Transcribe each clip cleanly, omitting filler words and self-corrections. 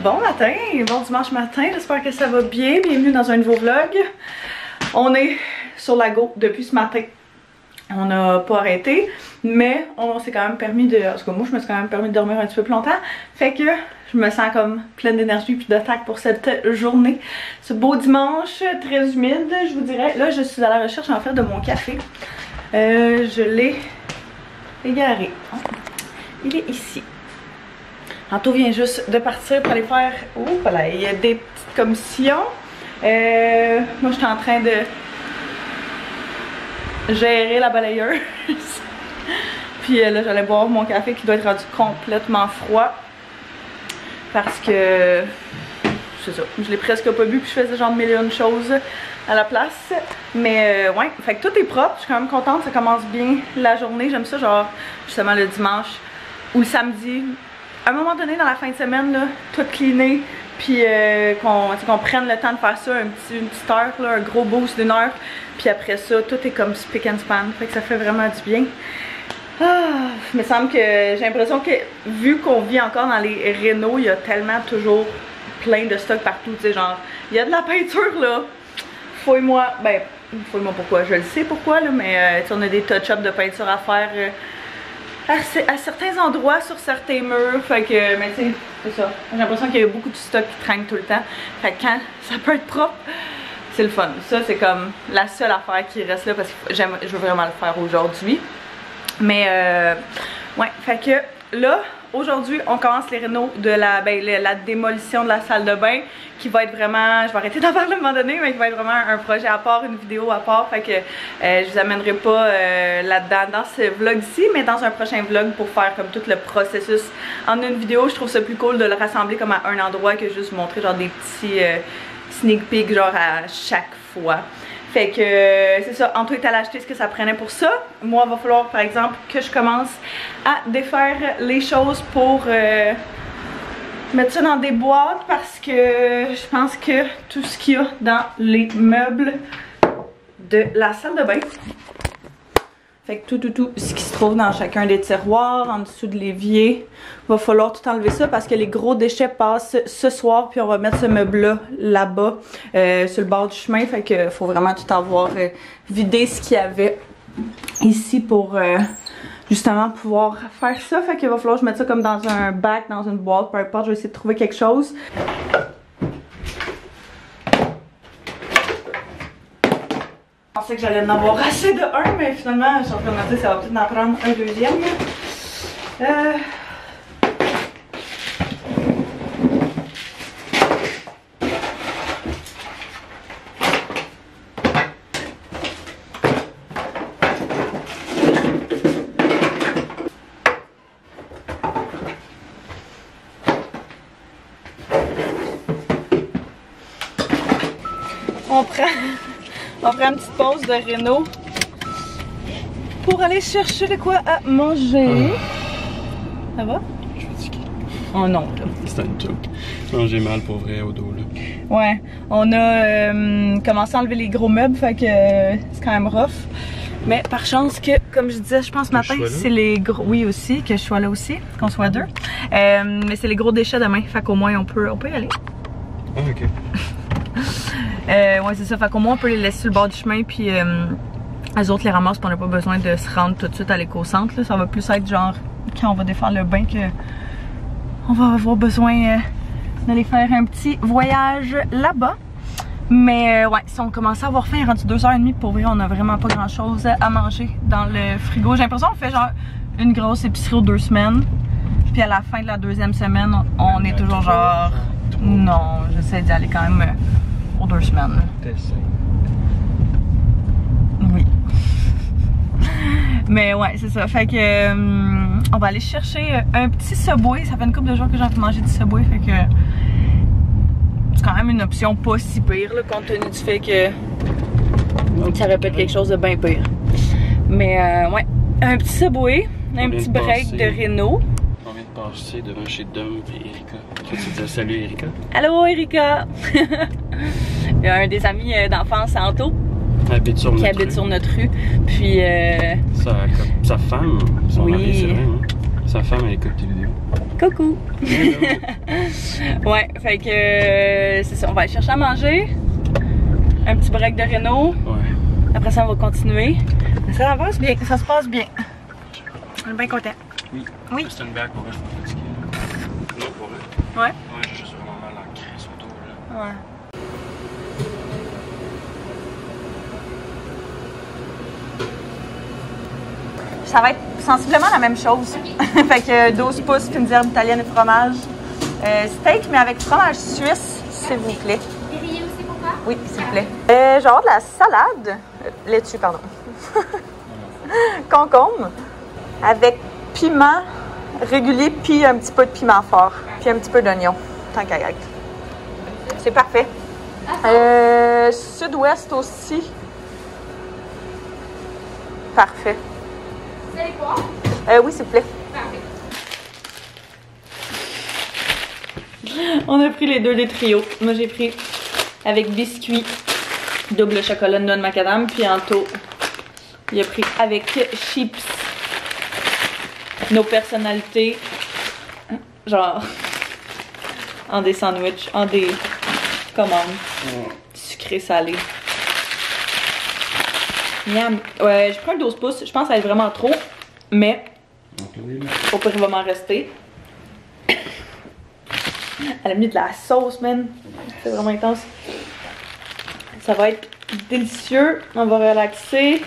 Bon matin, bon dimanche matin, j'espère que ça va bien. Bienvenue dans un nouveau vlog. On est sur la go depuis ce matin. On n'a pas arrêté, mais on s'est quand même permis de... En tout cas, moi, je me suis quand même permis de dormir un petit peu plus longtemps. Fait que je me sens comme pleine d'énergie et d'attaque pour cette journée. Ce beau dimanche, très humide, je vous dirais. Là, je suis à la recherche en fait de mon café. Je l'ai égaré. Il est ici. Anto vient juste de partir pour aller faire... Oh, voilà, il y a des petites commissions. Moi, je suis en train de gérer la balayeuse. Puis là, j'allais boire mon café qui doit être rendu complètement froid. Parce que... c'est ça, je l'ai presque pas bu puis je faisais genre mille et une choses à la place. Mais ouais, fait que tout est propre. Je suis quand même contente, ça commence bien la journée. J'aime ça, genre, justement le dimanche ou le samedi. À un moment donné dans la fin de semaine, là, tout cleaner, puis qu'on prenne le temps de faire ça, une petite heure, là, un gros boost d'une heure, puis après ça, tout est comme spick and span, fait que ça fait vraiment du bien. Ah, il me semble que j'ai l'impression que, vu qu'on vit encore dans les rénaux, il y a tellement toujours plein de stock partout, tu sais, genre, il y a de la peinture, là, fouille-moi, ben, fouille-moi pourquoi, je le sais pourquoi, là, mais on a des touch-ups de peinture à faire, à certains endroits, sur certains murs, fait que, mais tu sais, c'est ça. J'ai l'impression qu'il y a beaucoup de stock qui traîne tout le temps. Fait que quand ça peut être propre, c'est le fun. Ça, c'est comme la seule affaire qui reste là parce que je veux vraiment le faire aujourd'hui. Mais, ouais, fait que là, aujourd'hui, on commence les rénaux de la démolition de la salle de bain qui va être vraiment, je vais arrêter d'en parler à un moment donné, mais qui va être vraiment un projet à part, une vidéo à part. Fait que je vous amènerai pas là-dedans dans ce vlog-ci, mais dans un prochain vlog pour faire comme tout le processus en une vidéo. Je trouve ça plus cool de le rassembler comme à un endroit que juste vous montrer genre des petits sneak peeks genre à chaque fois. Fait que c'est ça, Anto est allé acheter ce que ça prenait pour ça. Moi, il va falloir par exemple que je commence à défaire les choses pour mettre ça dans des boîtes parce que je pense que tout ce qu'il y a dans les meubles de la salle de bain, fait que tout ce qui se trouve dans chacun des tiroirs, en dessous de l'évier, va falloir tout enlever ça parce que les gros déchets passent ce soir, puis on va mettre ce meuble-là là-bas, sur le bord du chemin. Fait que faut vraiment tout avoir vidé ce qu'il y avait ici pour justement pouvoir faire ça. Fait qu'il va falloir que je mette ça comme dans un bac, dans une boîte, peu importe, je vais essayer de trouver quelque chose. Je pensais que j'allais en avoir assez de un, mais finalement, je suis en train de me dire que ça va peut-être en prendre un deuxième. On prend une petite pause de réno pour aller chercher de quoi à manger. Ça va? Je suis fatiguée. Oh non, là. C'était une joke. Non, j'ai mal pour vrai au dos, là. Ouais, on a commencé à enlever les gros meubles, fait que c'est quand même rough. Mais par chance que, comme je disais, je pense ce matin, c'est les gros... Oui, aussi, que je sois là aussi, qu'on soit deux. Mais c'est les gros déchets demain, fait qu'au moins on peut y aller. Ah, ok. Ouais, c'est ça, fait qu'au moins on peut les laisser sur le bord du chemin, puis les autres les ramassent, puis on n'a pas besoin de se rendre tout de suite à l'éco-centre. Ça va plus être genre quand on va défaire le bain que on va avoir besoin d'aller faire un petit voyage là-bas. Mais ouais, si on commence à avoir faim, il est rendu 2h30, pour vrai, on n'a vraiment pas grand chose à manger dans le frigo. J'ai l'impression qu'on fait genre une grosse épicerie aux 2 semaines, puis à la fin de la deuxième semaine, on est toujours genre... Non, j'essaie d'y aller quand même aux 2 semaines. Oui. Mais ouais, c'est ça. Fait que on va aller chercher un petit Subway. Ça fait une couple de jours que j'ai envie de manger du Subway. Fait que c'est quand même une option pas si pire, là, compte tenu du fait que ça répète quelque chose de bien pire. Mais ouais, un petit Subway, un petit break de réno. On vient de passer devant chez Dom et Erika. Tu dis salut Erika. Allô Erika. Il y a un des amis d'enfance, Anto, qui habite sur notre rue. Puis sa femme, son mari, c'est vrai, hein? Sa femme, elle écoute tes vidéos. Coucou! Ouais, fait que c'est ça, on va aller chercher à manger. Un petit break de réno. Ouais. Après ça, on va continuer. Mais ça avance bien, ça se passe bien. On est bien content. Oui. Oui. C'est une blague pour vrai, je suis fatigué. Non, pour vrai. Ouais? Ouais, j'ai juste vraiment mal en crise autour là. Ouais. Ça va être sensiblement la même chose. Fait que 12 pouces, une herbe italienne et fromage. Steak, mais avec fromage suisse, s'il vous plaît. Et riez aussi pour toi? Oui, s'il vous plaît. Genre de la salade. Laitue, pardon. Concombre. Avec piment régulier, puis un petit peu de piment fort. Puis un petit peu d'oignon. Tant qu'à y être. C'est parfait. Sud-ouest aussi. Parfait. Vous allez quoi? Oui, s'il vous plaît. Parfait. On a pris les deux des trios. Moi, j'ai pris avec biscuit, double chocolat de noix de macadam, puis Anto, il a pris avec chips. Nos personnalités, genre, en des sandwichs, en des commandes, sucré salé. Miam. Ouais, j'ai pris un 12 pouces. Je pense que ça va être vraiment trop. Mais, au pire, il va m'en rester. Elle a mis de la sauce, man. C'est vraiment intense. Ça va être délicieux. On va relaxer.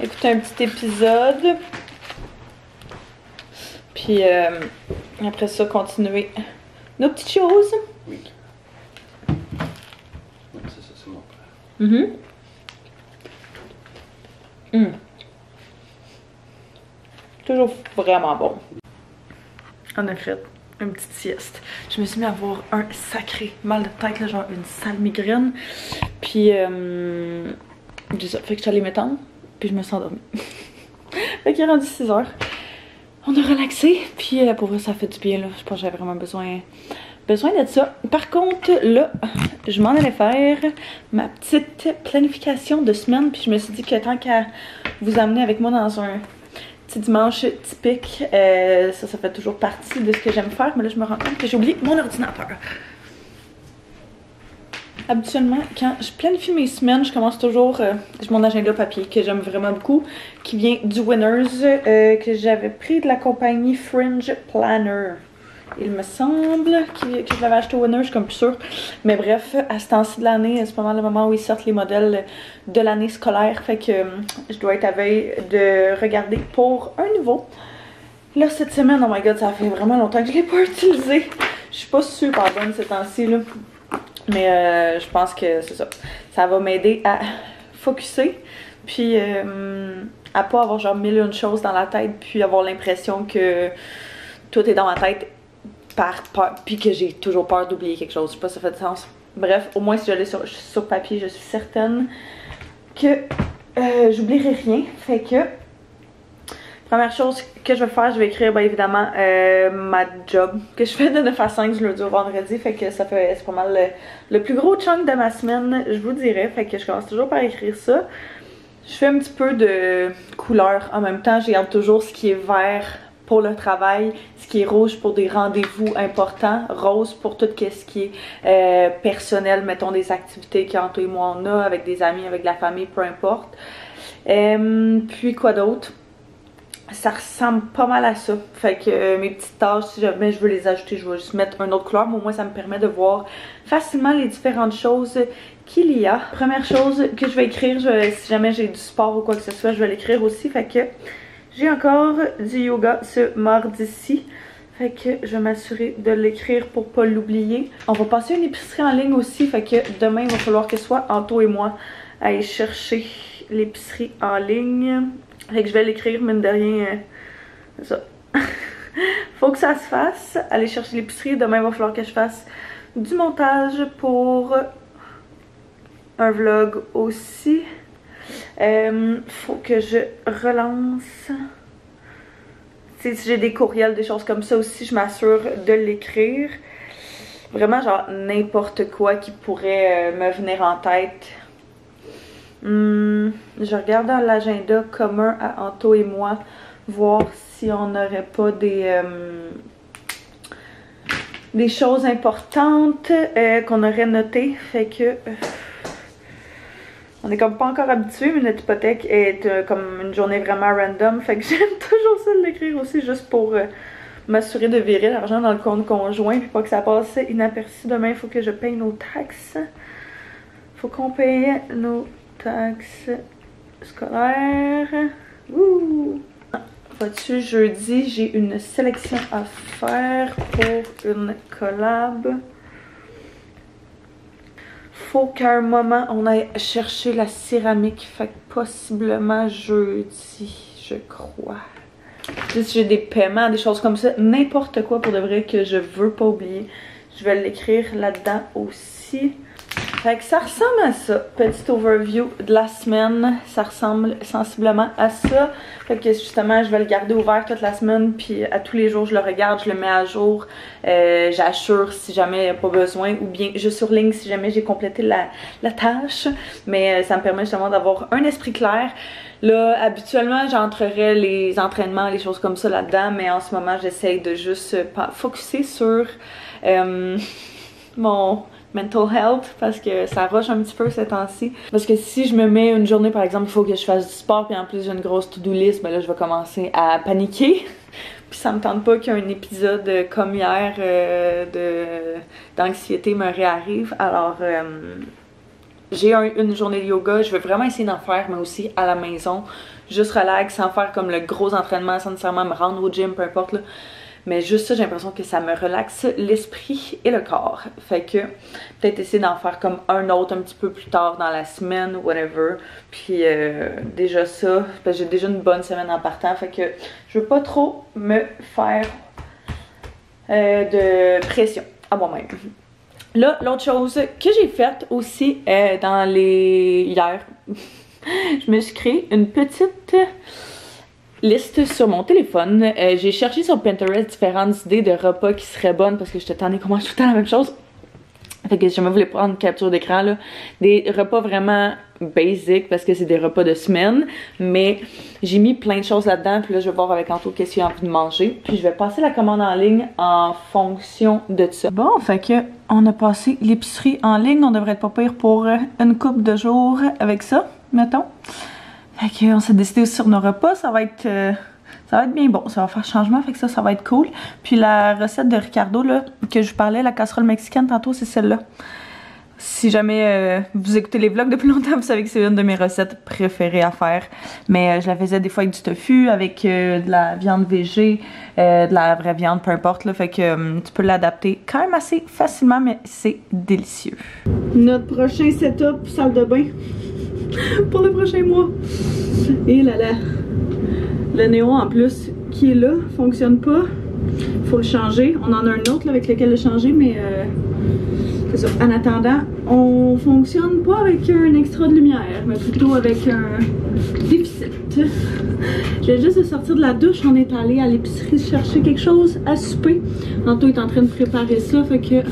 Écouter un petit épisode. Puis, après ça, continuer nos petites choses. Oui. Ouais, c'est ça, c'est mon père. Toujours vraiment bon. On a fait une petite sieste. Je me suis mis à avoir un sacré mal de tête, là, genre une sale migraine. Puis, j'ai ça. Fait que je suis allée m'étendre, puis je me suis endormie. Fait qu'il est rendu 6 heures. On a relaxé, puis pour vrai, ça fait du bien, là. Je pense que j'avais vraiment besoin de ça. Par contre, là, je m'en allais faire ma petite planification de semaine, puis je me suis dit que tant qu'à vous amener avec moi dans un petit dimanche typique, ça fait toujours partie de ce que j'aime faire, mais là, je me rends compte que j'ai oublié mon ordinateur. Habituellement, quand je planifie mes semaines, je commence toujours, j'ai mon agenda papier que j'aime vraiment beaucoup, qui vient du Winners, que j'avais pris de la compagnie Fringe Planner. Il me semble que je l'avais acheté au Winners, je suis comme plus sûre. Mais bref, à ce temps-ci de l'année, c'est pas mal le moment où ils sortent les modèles de l'année scolaire. Fait que je dois être à veille de regarder pour un nouveau. Là, cette semaine, oh my god, ça fait vraiment longtemps que je l'ai pas utilisé. Je suis pas super bonne ces temps-ci, là. Mais je pense que c'est ça. Ça va m'aider à focusser. Puis à pas avoir genre mille et une choses dans la tête. Puis avoir l'impression que tout est dans ma tête par peur. Puis que j'ai toujours peur d'oublier quelque chose. Je sais pas si ça fait du sens. Bref, au moins si je l'ai sur papier, je suis certaine que j'oublierai rien. Fait que première chose que je vais faire, je vais écrire bien évidemment ma job que je fais de 9 à 5 du lundi au vendredi. Fait que c'est pas mal le plus gros chunk de ma semaine, je vous dirais. Fait que je commence toujours par écrire ça. Je fais un petit peu de couleur en même temps. Je garde toujours ce qui est vert pour le travail, ce qui est rouge pour des rendez-vous importants, rose pour tout ce qui est personnel, mettons des activités qu'Anto et moi on a avec des amis, avec la famille, peu importe. Puis quoi d'autre? Ça ressemble pas mal à ça. Fait que mes petites tâches, si jamais je veux les ajouter, je vais juste mettre une autre couleur. Mais au moins, ça me permet de voir facilement les différentes choses qu'il y a. Première chose que je vais écrire, si jamais j'ai du sport ou quoi que ce soit, je vais l'écrire aussi. Fait que j'ai encore du yoga ce mardi-ci. Fait que je vais m'assurer de l'écrire pour pas l'oublier. On va passer une épicerie en ligne aussi. Fait que demain, il va falloir que ce soit Anto et moi à aller chercher l'épicerie en ligne. Fait que je vais l'écrire, mine de rien, c'est ça. Faut que ça se fasse. Aller chercher l'épicerie. Demain, il va falloir que je fasse du montage pour un vlog aussi. Faut que je relance. Si j'ai des courriels, des choses comme ça aussi, je m'assure de l'écrire. Vraiment, genre, n'importe quoi qui pourrait me venir en tête. Je regarde dans l'agenda commun à Anto et moi, voir si on n'aurait pas des choses importantes qu'on aurait notées. Fait que on est comme pas encore habitué, mais notre hypothèque est comme une journée vraiment random. Fait que j'aime toujours ça de l'écrire aussi, juste pour m'assurer de virer l'argent dans le compte conjoint, puis pas que ça passe inaperçu. Demain, il faut que je paye nos taxes. Faut qu'on paye nos taxes scolaires. Ouh! Vois-tu, jeudi, j'ai une sélection à faire pour une collab. Faut qu'à un moment, on aille chercher la céramique. Fait que possiblement jeudi, je crois. Juste j'ai des paiements, des choses comme ça. N'importe quoi pour de vrai que je veux pas oublier. Je vais l'écrire là-dedans aussi. Fait que ça ressemble à ça. Petit overview de la semaine. Ça ressemble sensiblement à ça. Fait que justement, je vais le garder ouvert toute la semaine. Puis à tous les jours, je le regarde, je le mets à jour. J'assure si jamais il n'y a pas besoin. Ou bien je surligne si jamais j'ai complété la tâche. Mais ça me permet justement d'avoir un esprit clair. Là, habituellement, j'entrerais les entraînements, les choses comme ça là-dedans. Mais en ce moment, j'essaye de juste focusser sur mon mental health parce que ça rush un petit peu ces temps-ci. Parce que si je me mets une journée par exemple, il faut que je fasse du sport puis en plus j'ai une grosse to-do list, ben là je vais commencer à paniquer. Puis ça me tente pas qu'un épisode comme hier d'anxiété me réarrive. Alors j'ai une journée de yoga, je vais vraiment essayer d'en faire mais aussi à la maison. Juste relax, sans faire comme le gros entraînement, sans nécessairement me rendre au gym, peu importe là. Mais juste ça, j'ai l'impression que ça me relaxe l'esprit et le corps. Fait que peut-être essayer d'en faire comme un autre un petit peu plus tard dans la semaine, whatever. Puis déjà ça, parce que j'ai déjà une bonne semaine en partant. Fait que je veux pas trop me faire de pression à moi-même. Là, l'autre chose que j'ai faite aussi hier, je me suis créé une petite liste sur mon téléphone. J'ai cherché sur Pinterest différentes idées de repas qui seraient bonnes parce que j'étais tannée qu'on mange tout le temps la même chose. Fait que si jamais vous voulez prendre une capture d'écran là, des repas vraiment basic parce que c'est des repas de semaine, mais j'ai mis plein de choses là-dedans, puis là je vais voir avec Anto qu'est-ce qu'il a envie de manger, puis je vais passer la commande en ligne en fonction de ça. Bon, fait que on a passé l'épicerie en ligne, on devrait être pas pire pour une couple de jours avec ça, mettons. Fait qu'on s'est décidé aussi sur nos repas, ça va être bien bon, ça va faire changement, fait que ça va être cool. Puis la recette de Ricardo là, que je vous parlais, la casserole mexicaine tantôt, c'est celle-là. Si jamais vous écoutez les vlogs depuis longtemps, vous savez que c'est une de mes recettes préférées à faire. Mais je la faisais des fois avec du tofu, avec de la viande végé, de la vraie viande, peu importe là. Fait que tu peux l'adapter quand même assez facilement, mais c'est délicieux. Notre prochain setup, salle de bain. Pour le prochain mois. Et là là. Le néon en plus qui est là fonctionne pas. Faut le changer. On en a un autre là, avec lequel le changer, mais c'est ça. En attendant, on fonctionne pas avec un extra de lumière, mais plutôt avec un déficit. Je viens juste de sortir de la douche. On est allé à l'épicerie chercher quelque chose à souper. Anto est en train de préparer ça, fait que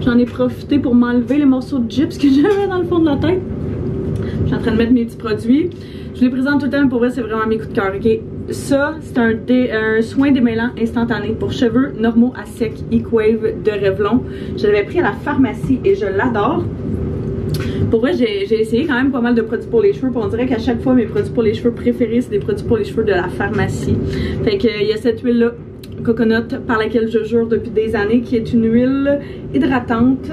j'en ai profité pour m'enlever les morceaux de gyps que j'avais dans le fond de la tête. Je suis en train de mettre mes petits produits. Je les présente tout le temps, mais pour vrai, c'est vraiment mes coups de cœur, ok? Ça, c'est un soin démêlant instantané pour cheveux normaux à sec Equave de Revlon. Je l'avais pris à la pharmacie et je l'adore. Pour vrai, j'ai essayé quand même pas mal de produits pour les cheveux. Puis on dirait qu'à chaque fois, mes produits pour les cheveux préférés, c'est des produits pour les cheveux de la pharmacie. Fait que il y a cette huile-là, coconut, par laquelle je jure depuis des années, qui est une huile hydratante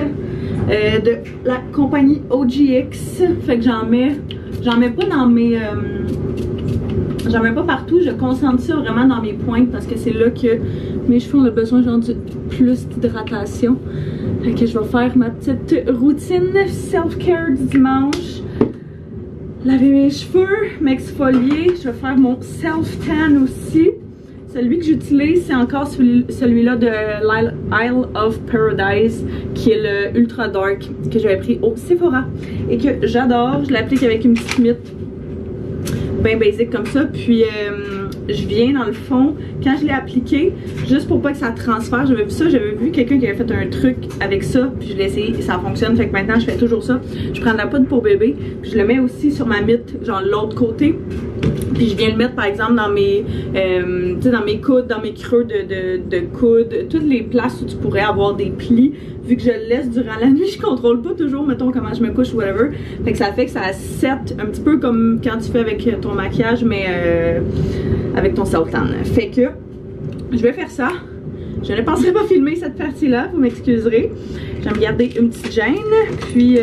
de la compagnie OGX. Fait que j'en mets pas dans mes... j'en mets pas partout, je concentre ça vraiment dans mes pointes parce que c'est là que mes cheveux ont besoin genre de plus d'hydratation. Fait que je vais faire ma petite routine self-care du dimanche. Laver mes cheveux, m'exfolier, je vais faire mon self-tan aussi. Celui que j'utilise, c'est encore celui-là de Isle of Paradise, qui est le Ultra Dark, que j'avais pris au Sephora et que j'adore. Je l'applique avec une petite mite bien basique comme ça, puis je viens dans le fond, quand je l'ai appliqué, juste pour pas que ça transfère, j'avais vu ça, j'avais vu quelqu'un qui avait fait un truc avec ça, puis je l'ai essayé et ça fonctionne, fait que maintenant je fais toujours ça. Je prends de la poudre pour bébé, puis je le mets aussi sur ma mite, genre l'autre côté. Puis je viens le mettre par exemple dans mes, dans mes coudes, dans mes creux de coudes, toutes les places où tu pourrais avoir des plis. Vu que je le laisse durant la nuit, je contrôle pas toujours, mettons, comment je me couche ou whatever. Fait que ça fait que ça set un petit peu comme quand tu fais avec ton maquillage, mais avec ton sultan. Fait que je vais faire ça. Je ne penserais pas filmer cette partie-là, vous m'excuserez. Je vais me garder une petite gêne. Puis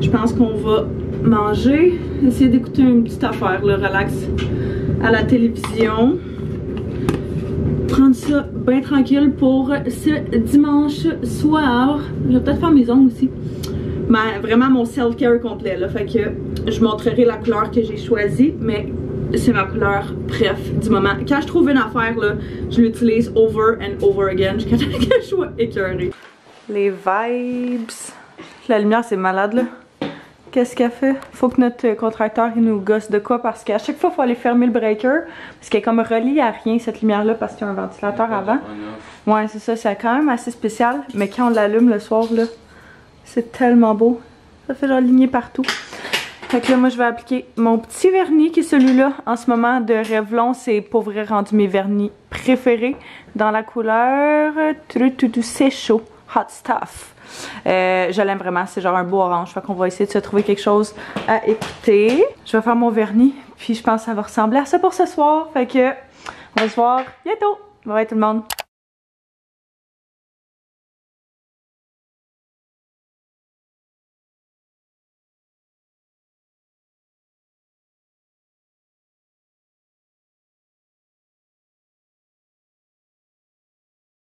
je pense qu'on va manger, essayer d'écouter une petite affaire, le relax à la télévision. Prendre ça bien tranquille pour ce dimanche soir. Je vais peut-être faire mes ongles aussi. Mais vraiment mon self-care complet là. Fait que je montrerai la couleur que j'ai choisie, mais c'est ma couleur préf du moment. Quand je trouve une affaire là, je l'utilise over and over again jusqu'à ce que je sois écœurée. Les vibes. La lumière c'est malade là. Qu'est-ce qu'elle fait? Faut que notre contracteur il nous gosse de quoi parce qu'à chaque fois il faut aller fermer le breaker parce qu'elle est comme reliée à rien cette lumière là parce qu'il y a un ventilateur avant. Ouais c'est ça, c'est quand même assez spécial mais quand on l'allume le soir là, c'est tellement beau. Ça fait genre ligner partout. Fait que là moi je vais appliquer mon petit vernis qui est celui-là en ce moment de Revlon. C'est pour vrai rendu mes vernis préférés dans la couleur c'est chaud, hot stuff. Je l'aime vraiment, c'est genre un beau orange. Fait qu'on va essayer de se trouver quelque chose à écouter. Je vais faire mon vernis, puis je pense que ça va ressembler à ça pour ce soir. Fait que on va se voir bientôt. Bye bye tout le monde.